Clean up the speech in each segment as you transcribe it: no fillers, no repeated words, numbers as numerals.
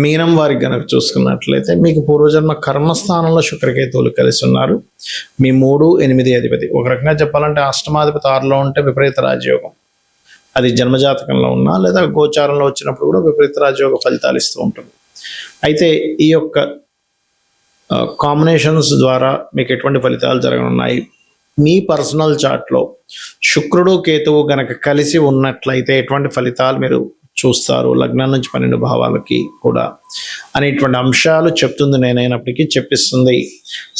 మీనం వారికి గనక చూసుకున్నట్లయితే మీకు పూర్వజన్మ కర్మస్థానంలో శుక్రకేతువులు కలిసి ఉన్నారు. మీ 3, 8 అధిపతి. ఒక రకంగా చెప్పాలంటే అష్టమాధిపతి 6లో ఉంటే విపరీత రాజయోగం. అది జన్మజాతకంలో ఉన్నా లేదా గోచారంలో వచ్చినప్పుడు కూడా విపరీత రాజయోగ ఫలితాలు ఇస్తూ ఉంటుంది. అయితే ఈ యొక్క కాంబినేషన్స్ ద్వారా మీకు ఎటువంటి ఫలితాలు జరగనున్నాయి? మీ పర్సనల్ చార్ట్లో శుక్రుడు కేతువు గనక కలిసి ఉన్నట్లయితే ఎటువంటి ఫలితాలు మీరు చూస్తారు లగ్నం నుంచి 12 భావాలకి కూడా అనేటువంటి అంశాలు చెప్తుంది నేనైనప్పటికీ చెప్పిస్తుంది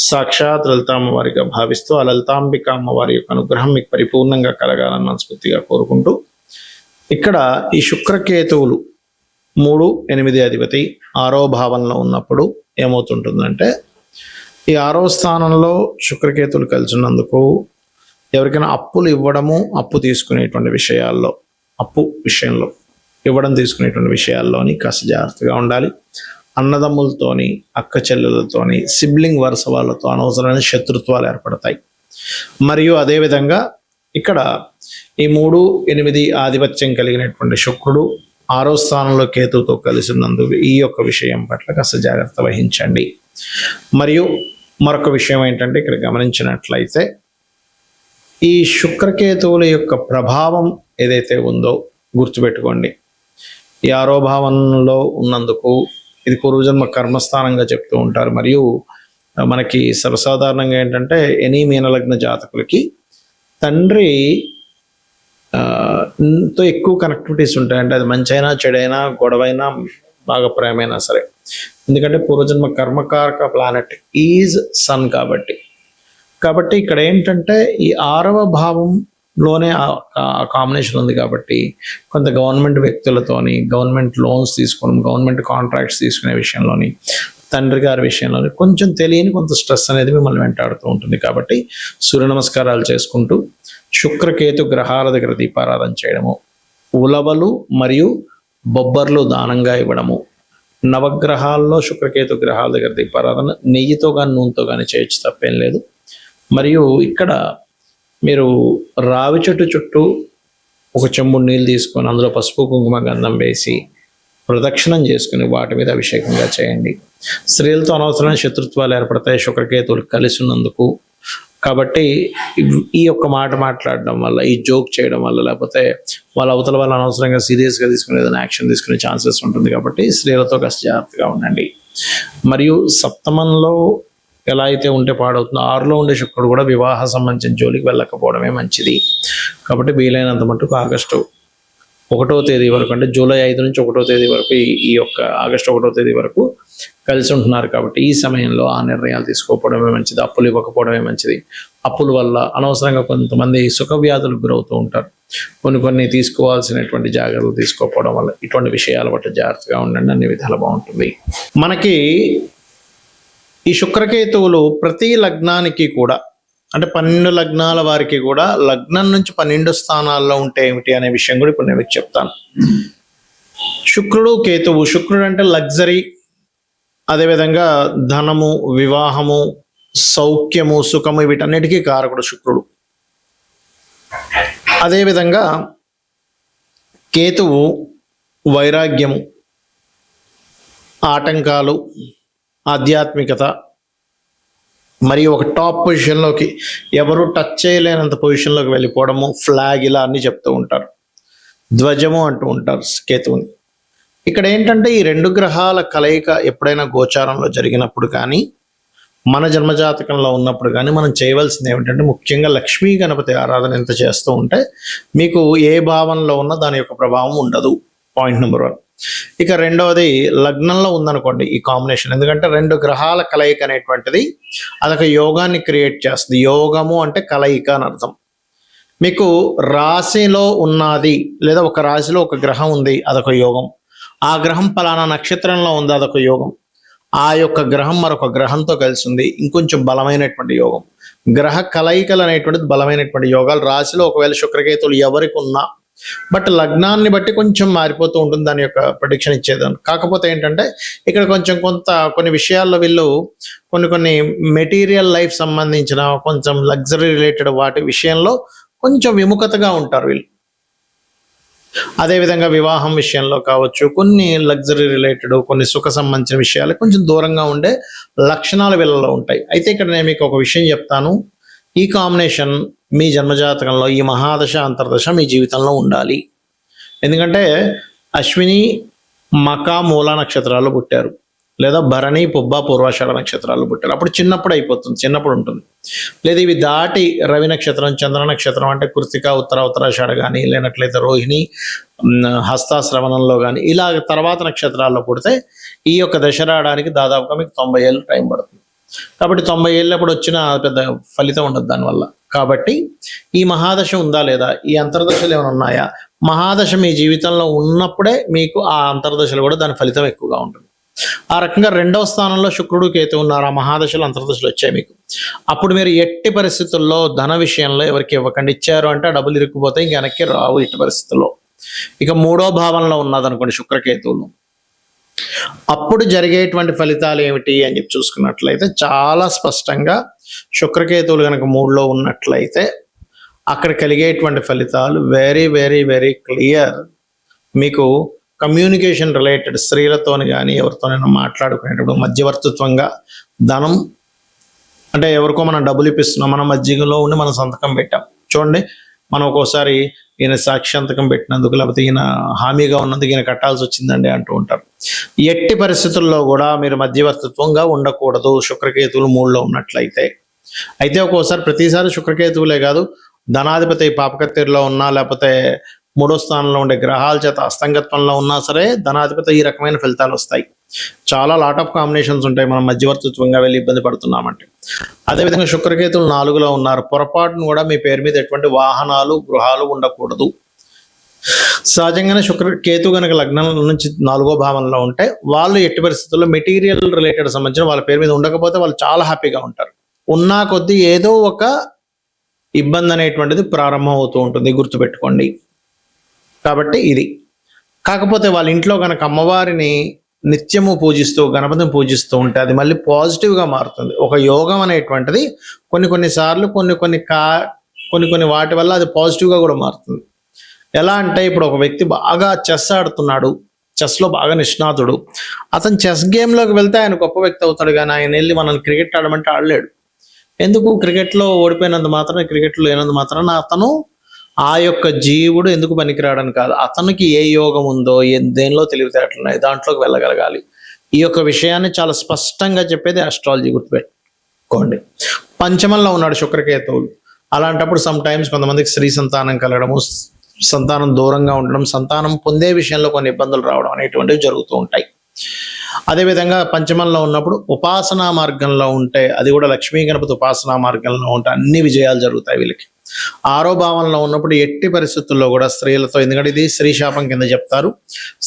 సాక్షాత్ లలితామ్మ వారిగా భావిస్తూ ఆ లలితాంబిక అమ్మవారి యొక్క అనుగ్రహం మీకు పరిపూర్ణంగా కలగాలని మనస్ఫూర్తిగా కోరుకుంటూ, ఇక్కడ ఈ శుక్రకేతువులు 3, 8 అధిపతి 6వ భావంలో ఉన్నప్పుడు ఏమవుతుంటుందంటే, ఈ 6వ స్థానంలో శుక్రకేతువులు కలిసి ఉన్నందుకు ఎవరికైనా అప్పులు ఇవ్వడము, అప్పు తీసుకునేటువంటి విషయాల్లో, అప్పు విషయంలో ఇవ్వడం తీసుకునేటువంటి విషయాల్లోని కాస్త జాగ్రత్తగా ఉండాలి. అన్నదమ్ములతోని, అక్క చెల్లెలతోని, సిబ్లింగ్ వరుస వాళ్ళతో అనవసరమైన శత్రుత్వాలు ఏర్పడతాయి. మరియు అదేవిధంగా ఇక్కడ ఈ 3, 8 ఆధిపత్యం కలిగినటువంటి శుక్రుడు 6వ స్థానంలో కేతువుతో కలిసి ఉన్నందుకు ఈ యొక్క విషయం పట్ల కాస్త జాగ్రత్త వహించండి. మరియు మరొక విషయం ఏంటంటే, ఇక్కడ గమనించినట్లయితే ఈ శుక్రకేతువుల యొక్క ప్రభావం ఏదైతే ఉందో గుర్తుపెట్టుకోండి. ఈ 6వ భావంలో ఉన్నందుకు ఇది పూర్వజన్మ కర్మస్థానంగా చెప్తూ ఉంటారు. మరియు మనకి సర్వసాధారణంగా ఏంటంటే ఎనీ మీనలగ్న జాతకులకి తండ్రి తో ఎక్కువ కనెక్టివిటీస్ ఉంటాయి. అంటే అది మంచైనా చెడైనా గొడవైనా బాగా ప్రేమైనా సరే, ఎందుకంటే పూర్వజన్మ కర్మకారక ప్లానెట్ ఈజ్ సన్ కాబట్టి ఇక్కడ ఏంటంటే ఈ 6వ భావంలోనే ఆ కాంబినేషన్ ఉంది. కాబట్టి కొంత గవర్నమెంట్ వ్యక్తులతోని, గవర్నమెంట్ లోన్స్ తీసుకోవడం, గవర్నమెంట్ కాంట్రాక్ట్స్ తీసుకునే విషయంలోని, తండ్రి గారి విషయంలోని కొంచెం తెలియని కొంత స్ట్రెస్ అనేది మిమ్మల్ని వెంటాడుతూ ఉంటుంది. కాబట్టి సూర్య నమస్కారాలు చేసుకుంటూ శుక్రకేతు గ్రహాల దగ్గర దీపారాధన చేయడము, ఉలవలు మరియు బొబ్బర్లు దానంగా ఇవ్వడము, నవగ్రహాల్లో శుక్రకేతు గ్రహాల దగ్గర దీపారాధన నెయ్యితో కానీ నూనెతో కానీ చేయొచ్చు, తప్పేం లేదు. మరియు ఇక్కడ మీరు రావి చెట్టు చుట్టూ ఒక చెంబుడు నీళ్ళు తీసుకొని అందులో పసుపు కుంకుమ గంధం వేసి ప్రదక్షిణం చేసుకుని వాటి మీద అభిషేకంగా చేయండి. స్త్రీలతో అనవసరమైన శత్రుత్వాలు ఏర్పడతాయి శుక్రకేతువులు కలిసి ఉన్నందుకు. కాబట్టి ఈ యొక్క మాట మాట్లాడడం వల్ల, ఈ జోక్ చేయడం వల్ల, లేకపోతే వాళ్ళ అవతల వాళ్ళు అనవసరంగా సీరియస్గా తీసుకుని ఏదైనా యాక్షన్ తీసుకునే ఛాన్సెస్ ఉంటుంది. కాబట్టి స్త్రీలతో కాస్త జాగ్రత్తగా ఉండండి. మరియు సప్తమంలో ఎలా అయితే ఉంటే పాడవుతుందో 6లో ఉండే శుక్రుడు కూడా వివాహ సంబంధించిన జోలికి వెళ్ళకపోవడమే మంచిది. కాబట్టి వీలైనంత మటుకు ఆగస్టు 1వ తేదీ వరకు, అంటే జూలై 5 నుంచి 1వ తేదీ వరకు, ఈ యొక్క ఆగస్టు 1వ తేదీ వరకు కలిసి ఉంటున్నారు. కాబట్టి ఈ సమయంలో ఆ నిర్ణయాలు తీసుకోకపోవడమే మంచిది. అప్పులు ఇవ్వకపోవడమే మంచిది. అప్పుల వల్ల అనవసరంగా కొంతమంది సుఖ వ్యాధులకు గురవుతూ ఉంటారు. కొన్ని తీసుకోవాల్సినటువంటి జాగ్రత్తలు తీసుకోకపోవడం వల్ల ఇటువంటి విషయాల పట్ల జాగ్రత్తగా ఉండండి. అన్ని విధాలు బాగుంటుంది. మనకి ఈ శుక్రకేతువులు ప్రతి లగ్నానికి కూడా, అంటే 12 లగ్నాల వారికి కూడా లగ్నం నుంచి 12 స్థానాల్లో ఉంటే ఏమిటి అనే విషయం కూడా ఇప్పుడు నేను మీకు చెప్తాను. శుక్రుడు కేతువు, శుక్రుడు అంటే లగ్జరీ, అదేవిధంగా ధనము, వివాహము, సౌఖ్యము, సుఖము, వీటన్నిటికీ కారకుడు శుక్రుడు. అదేవిధంగా కేతువు వైరాగ్యము, ఆటంకాలు, ఆధ్యాత్మికత, మరియు ఒక టాప్ పొజిషన్లోకి ఎవరు టచ్ చేయలేనంత పొజిషన్లోకి వెళ్ళిపోవడము, ఫ్లాగ్, ఇలా అన్ని చెప్తూ ఉంటారు. ధ్వజము అంటూ ఉంటారు కేతువుని. ఇక్కడ ఏంటంటే ఈ 2 గ్రహాల కలయిక ఎప్పుడైనా గోచారంలో జరిగినప్పుడు కానీ, మన జన్మజాతకంలో ఉన్నప్పుడు కానీ మనం చేయవలసింది ఏమిటంటే, ముఖ్యంగా లక్ష్మీ గణపతి ఆరాధన ఎంత చేస్తూ ఉంటే మీకు ఏ భావంలో ఉన్నా దాని యొక్క ప్రభావం ఉండదు. Point number 1. ఇక రెండవది, లగ్నంలో ఉందనుకోండి ఈ కాంబినేషన్, ఎందుకంటే 2 గ్రహాల కలయిక అనేటువంటిది అదొక యోగాన్ని క్రియేట్ చేస్తుంది. యోగము అంటే కలయిక అని అర్థం. మీకు రాశిలో ఉన్నది, లేదా ఒక రాశిలో ఒక గ్రహం ఉంది, అదొక యోగం. ఆ గ్రహం పలానా నక్షత్రంలో ఉంది, అదొక యోగం. ఆ యొక్క గ్రహం మరొక గ్రహంతో కలిసి ఉంది, ఇంకొంచెం బలమైనటువంటి యోగం. గ్రహ కలయికలు అనేటువంటిది బలమైనటువంటి యోగాలు. రాశిలో ఒకవేళ శుక్రకేతువులు ఎవరికి ఉన్నా, బట్ లగ్నాన్ని బట్టి కొంచెం మారిపోతూ ఉంటుంది దాని యొక్క ప్రెడిక్షన్ ఇచ్చేదాన్ని. కాకపోతే ఏంటంటే ఇక్కడ కొన్ని విషయాల్లో వీళ్ళు కొన్ని మెటీరియల్ లైఫ్ సంబంధించిన కొంచెం లగ్జరీ రిలేటెడ్ వాటి విషయంలో కొంచెం విముఖతగా ఉంటారు వీళ్ళు. అదేవిధంగా వివాహం విషయంలో కావచ్చు, కొన్ని లగ్జరీ రిలేటెడ్, కొన్ని సుఖ సంబంధించిన విషయాలు కొంచెం దూరంగా ఉండే లక్షణాలు వీళ్ళలో ఉంటాయి. అయితే ఇక్కడ నేను మీకు ఒక విషయం చెప్తాను. ఈ కాంబినేషన్ మీ జన్మజాతకంలో ఈ మహాదశ అంతర్దశ మీ జీవితంలో ఉండాలి. ఎందుకంటే అశ్విని, మక, మూల నక్షత్రాలు పుట్టారు, లేదా భరణి, పుబ్బ, పూర్వాషాఢ నక్షత్రాలు పుట్టారు. అప్పుడు చిన్నప్పుడు అయిపోతుంది, చిన్నప్పుడు ఉంటుంది. లేదా ఇవి దాటి రవి నక్షత్రం, చంద్ర నక్షత్రం అంటే కృతిక, ఉత్తరాషాఢ కానీ, లేనట్లయితే రోహిణి, హస్తాశ్రవణంలో కానీ ఇలా తర్వాత నక్షత్రాల్లో పుడితే ఈ యొక్క దశ రావడానికి దాదాపుగా మీకు 90 ఏళ్ళు టైం పడుతుంది. కాబట్టి 90 ఏళ్ళప్పుడు వచ్చిన పెద్ద ఫలితం ఉండదు దానివల్ల. కాబట్టి ఈ మహాదశ ఉందా లేదా, ఈ అంతర్దశలు ఏమైనా ఉన్నాయా, మహాదశ మీ జీవితంలో ఉన్నప్పుడే మీకు ఆ అంతర్దశలు కూడా దాని ఫలితం ఎక్కువగా ఉంటుంది. ఆ రకంగా 2వ స్థానంలో శుక్రుడు, కేతు ఉన్నారు. ఆ మహాదశలు అంతర్దశలు వచ్చాయి మీకు. అప్పుడు మీరు ఎట్టి పరిస్థితుల్లో ధన విషయంలో ఎవరికి ఇవ్వకండి. ఇచ్చారు అంటే ఆ డబ్బులు ఇరుక్కుపోతే ఇంక వెనక్కి రావు ఎట్టి పరిస్థితుల్లో. ఇక 3వ భావంలో ఉన్నదనుకోండి శుక్రకేతువులు, అప్పుడు జరిగేటువంటి ఫలితాలు ఏమిటి అని చెప్పి చూసుకున్నట్లయితే చాలా స్పష్టంగా శుక్రకేతువులు కనుక 3లో ఉన్నట్లయితే అక్కడ కలిగేటువంటి ఫలితాలు వెరీ వెరీ వెరీ క్లియర్. మీకు కమ్యూనికేషన్ రిలేటెడ్, స్త్రీలతోని కానీ ఎవరితోనైనా మాట్లాడుకునేటప్పుడు మధ్యవర్తిత్వంగా ధనం అంటే ఎవరికో మనం డబ్బులు ఇప్పిస్తున్నాం, మనం మధ్యలో ఉండి మనం సంతకం పెట్టాం చూడండి. మనం ఒక్కోసారి ఈయన సాక్షాంతకం పెట్టినందుకు, లేకపోతే ఈయన హామీగా ఉన్నందుకు ఈయన కట్టాల్సి వచ్చిందండి అంటూ ఉంటారు. ఎట్టి పరిస్థితుల్లో కూడా మీరు మధ్యవర్తిత్వంగా ఉండకూడదు శుక్రకేతువులు 3లో ఉన్నట్లయితే. అయితే ఒక్కోసారి ప్రతిసారి శుక్రకేతువులే కాదు, ధనాధిపతి పాపకత్తెరలో ఉన్నా, లేకపోతే 3వ స్థానంలో ఉండే గ్రహాల చేత అస్తంగత్వంలో ఉన్నా సరే ధనాధిపతి ఈ రకమైన ఫలితాలు వస్తాయి. చాలా లాట్ ఆఫ్ కాంబినేషన్స్ ఉంటాయి మనం మధ్యవర్తిత్వంగా వెళ్ళి ఇబ్బంది పడుతున్నామంటే. అదేవిధంగా శుక్రకేతువులు 4లో ఉన్నారు. పొరపాటును కూడా మీ పేరు మీద ఎటువంటి వాహనాలు, గృహాలు ఉండకూడదు. సహజంగానే కేతు కనుక లగ్నం నుంచి 4వ భావంలో ఉంటే వాళ్ళు ఎట్టి పరిస్థితుల్లో మెటీరియల్ రిలేటెడ్ సంబంధించిన వాళ్ళ పేరు మీద ఉండకపోతే వాళ్ళు చాలా హ్యాపీగా ఉంటారు. ఉన్నా కొద్దీ ఏదో ఒక ఇబ్బంది అనేటువంటిది ప్రారంభం అవుతూ ఉంటుంది, గుర్తుపెట్టుకోండి. కాబట్టి ఇది కాకపోతే వాళ్ళ ఇంట్లో కనుక అమ్మవారిని నిత్యము పూజిస్తూ, గణపతిని పూజిస్తూ ఉంటే అది మళ్ళీ పాజిటివ్గా మారుతుంది. ఒక యోగం అనేటువంటిది కొన్నిసార్లు కొన్ని వాటి వల్ల అది పాజిటివ్గా కూడా మారుతుంది. ఎలా అంటే ఇప్పుడు ఒక వ్యక్తి బాగా చెస్ ఆడుతున్నాడు, చెస్లో బాగా నిష్ణాతుడు, అతను చెస్ గేమ్లోకి వెళ్తే ఆయన గొప్ప వ్యక్తి అవుతాడు. కానీ ఆయన వెళ్ళి మనల్ని క్రికెట్ ఆడమంటే ఆడలేడు. ఎందుకు? క్రికెట్లో ఓడిపోయినంత మాత్రాన, క్రికెట్లో లేనంత మాత్రాన అతను ఆ యొక్క జీవుడు ఎందుకు పనికిరాడని కాదు, అతనికి ఏ యోగం ఉందో, దేనిలో తెలివితేటలున్నాయి దాంట్లోకి వెళ్ళగలగాలి. ఈ యొక్క విషయాన్ని చాలా స్పష్టంగా చెప్పేది ఆస్ట్రాలజీ, గుర్తుపెట్టుకోండి. పంచమంలో ఉన్నాడు శుక్రకేతువులు. అలాంటప్పుడు సమ్ టైమ్స్ కొంతమందికి స్త్రీ సంతానం కలగడము, సంతానం దూరంగా ఉండడం, సంతానం పొందే విషయంలో కొన్ని ఇబ్బందులు రావడం అనేటువంటివి జరుగుతూ ఉంటాయి. అదేవిధంగా పంచమంలో ఉన్నప్పుడు ఉపాసనా మార్గంలో ఉంటే, అది కూడా లక్ష్మీ గణపతి ఉపాసనా మార్గంలో ఉంటే అన్ని విజయాలు జరుగుతాయి వీళ్ళకి. 6వ భావంలో ఉన్నప్పుడు ఎట్టి పరిస్థితుల్లో కూడా స్త్రీలతో, ఎందుకంటే ఇది స్త్రీ శాపం కింద చెప్తారు,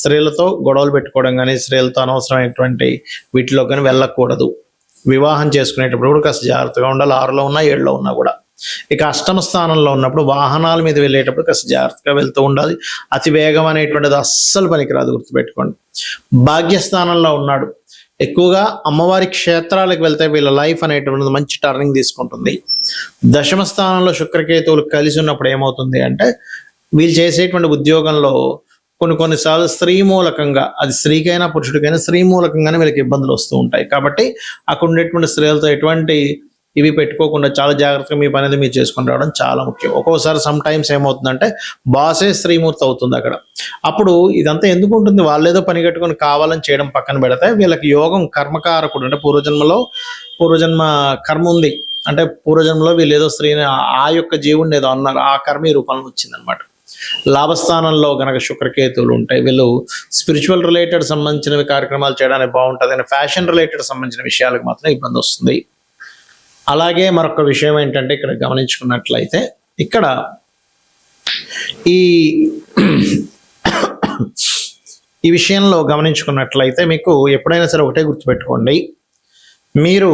స్త్రీలతో గొడవలు పెట్టుకోవడం కానీ, స్త్రీలతో అనవసరమైనటువంటి వీటిలో కానీ వెళ్ళకూడదు. వివాహం చేసుకునేటప్పుడు కూడా కాస్త జాగ్రత్తగా ఉండాలి, 6లో ఉన్నా 7లో ఉన్నా కూడా. ఇక అష్టమ స్థానంలో ఉన్నప్పుడు వాహనాల మీద వెళ్ళేటప్పుడు కాస్త జాగ్రత్తగా వెళ్తూ ఉండాలి. అతి వేగం అనేటువంటిది అస్సలు పనికిరాదు, గుర్తుపెట్టుకోండి. భాగ్యస్థానంలో ఉన్నాడు. ఎక్కువగా అమ్మవారి క్షేత్రాలకు వెళ్తే వీళ్ళ లైఫ్ అనేటువంటిది మంచి టర్నింగ్ తీసుకుంటుంది. దశమ స్థానంలో శుక్రకేతువులు కలిసి ఉన్నప్పుడు ఏమవుతుంది అంటే, వీళ్ళు చేసేటువంటి ఉద్యోగంలో కొన్నిసార్లు స్త్రీ మూలకంగా, అది స్త్రీకైనా పురుషుడికైనా స్త్రీ మూలకంగానే వీళ్ళకి ఇబ్బందులు వస్తూ ఉంటాయి. కాబట్టి అక్కడ ఉండేటువంటి స్త్రీలతో ఎటువంటి ఇవి పెట్టుకోకుండా చాలా జాగ్రత్తగా మీ పని అనేది మీరు చేసుకుని రావడం చాలా ముఖ్యం. ఒక్కోసారి సమ్ టైమ్స్ ఏమవుతుందంటే బాసే స్త్రీమూర్తి అవుతుంది అక్కడ. అప్పుడు ఇదంతా ఎందుకు ఉంటుంది? వాళ్ళేదో పని కట్టుకొని కావాలని చేయడం పక్కన పెడితే, వీళ్ళకి యోగం కర్మకారకుడు, అంటే పూర్వజన్మ కర్మ ఉంది, అంటే పూర్వజన్మలో వీళ్ళు ఏదో స్త్రీని, ఆ యొక్క జీవుడిని ఏదో అన్నారు, ఆ కర్మ ఈ రూపంలో వచ్చిందనమాట. లాభస్థానంలో గనక శుక్రకేతువులు ఉంటాయి, వీళ్ళు స్పిరిచువల్ రిలేటెడ్ సంబంధించినవి కార్యక్రమాలు చేయడానికి బాగుంటుంది, కానీ ఫ్యాషన్ రిలేటెడ్ సంబంధించిన విషయాలకు మాత్రం ఇబ్బంది వస్తుంది. అలాగే మరొక విషయం ఏంటంటే, ఇక్కడ గమనించుకున్నట్లయితే, ఇక్కడ ఈ విషయంలో గమనించుకున్నట్లయితే మీకు ఎప్పుడైనా సరే ఒకటే గుర్తుపెట్టుకోండి, మీరు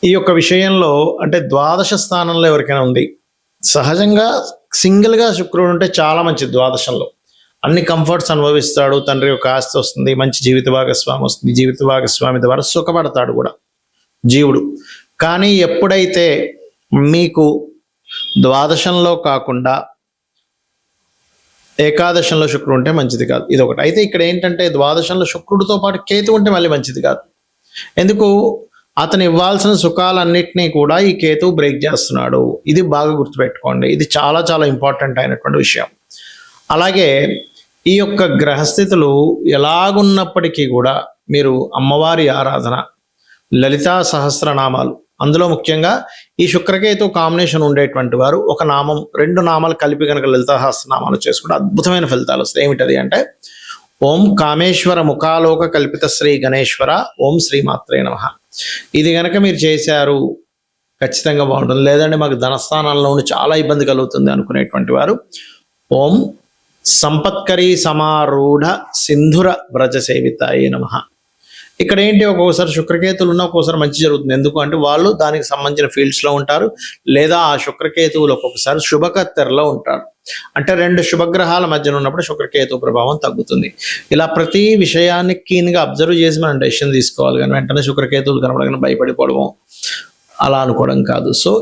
ఈ యొక్క విషయంలో అంటే ద్వాదశ స్థానంలో ఎవరికైనా ఉంది, సహజంగా సింగిల్గా శుక్రుడు ఉంటే చాలా మంచిది. ద్వాదశంలో అన్ని కంఫర్ట్స్ అనుభవిస్తాడు, తండ్రి యొక్క ఆస్తి వస్తుంది, మంచి జీవిత భాగస్వామి వస్తుంది, జీవిత భాగస్వామి ద్వారా సుఖపడతాడు కూడా జీవుడు. కానీ ఎప్పుడైతే మీకు ద్వాదశంలో కాకుండా ఏకాదశంలో శుక్రుడు ఉంటే మంచిది కాదు. ఇది ఒకటి. అయితే ఇక్కడ ఏంటంటే ద్వాదశంలో శుక్రుడితో పాటు కేతు ఉంటే మళ్ళీ మంచిది కాదు. ఎందుకు? అతను ఇవ్వాల్సిన సుఖాలన్నింటినీ కూడా ఈ కేతువు బ్రేక్ చేస్తున్నాడు. ఇది బాగా గుర్తుపెట్టుకోండి. ఇది చాలా చాలా ఇంపార్టెంట్ అయినటువంటి విషయం. అలాగే ఈ యొక్క గ్రహస్థితులు ఎలాగున్నప్పటికీ కూడా మీరు అమ్మవారి ఆరాధన, లలితా సహస్రనామాలు, అందులో ముఖ్యంగా ఈ శుక్రకేతు కాంబినేషన్ ఉండేటువంటి వారు ఒక నామం, 2 నామాలు కలిపి కనుక లలితా సహస్రనామాలు చేసుకుంటే అద్భుతమైన ఫలితాలు వస్తాయి. ఏమిటది అంటే ఓం కామేశ్వర ముఖాలోక కల్పిత శ్రీ గణేశ్వర ఓం శ్రీమాత్రే నమః. ఇది కనుక మీరు చేశారు ఖచ్చితంగా బాగుంటుంది. లేదంటే మాకు ధనస్థానాల్లో ఉండి చాలా ఇబ్బంది కలుగుతుంది అనుకునేటువంటి వారు ఓం సంపత్కరీ సమారూఢ సింధుర వ్రజ సేవితాయే నమః. ఇక్కడ ఏంటి, ఒక్కొక్కసారి శుక్రకేతువులు ఉన్న ఒక్కొక్కసారి మంచి జరుగుతుంది. ఎందుకు అంటే వాళ్ళు దానికి సంబంధించిన ఫీల్డ్స్లో ఉంటారు, లేదా ఆ శుక్రకేతువులు ఒక్కొక్కసారి శుభకత్తెరలో ఉంటారు. అంటే 2 శుభగ్రహాల మధ్యన ఉన్నప్పుడు శుక్రకేతు ప్రభావం తగ్గుతుంది. ఇలా ప్రతి విషయాన్ని కీన్గా అబ్జర్వ్ చేసి మనం డెసిషన్ తీసుకోవాలి. కానీ వెంటనే శుక్రకేతువులు కనబడగానే భయపడిపోవడం అలా అనుకోవడం కాదు. సో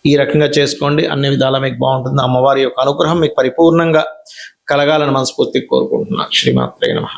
ఈ రకంగా చేసుకోండి, అన్ని విధాలా మీకు బాగుంటుంది. అమ్మవారి యొక్క అనుగ్రహం మీకు పరిపూర్ణంగా కలగాలని మనస్ఫూర్తిగా కోరుకుంటున్నాను. శ్రీమాత్రే నమః.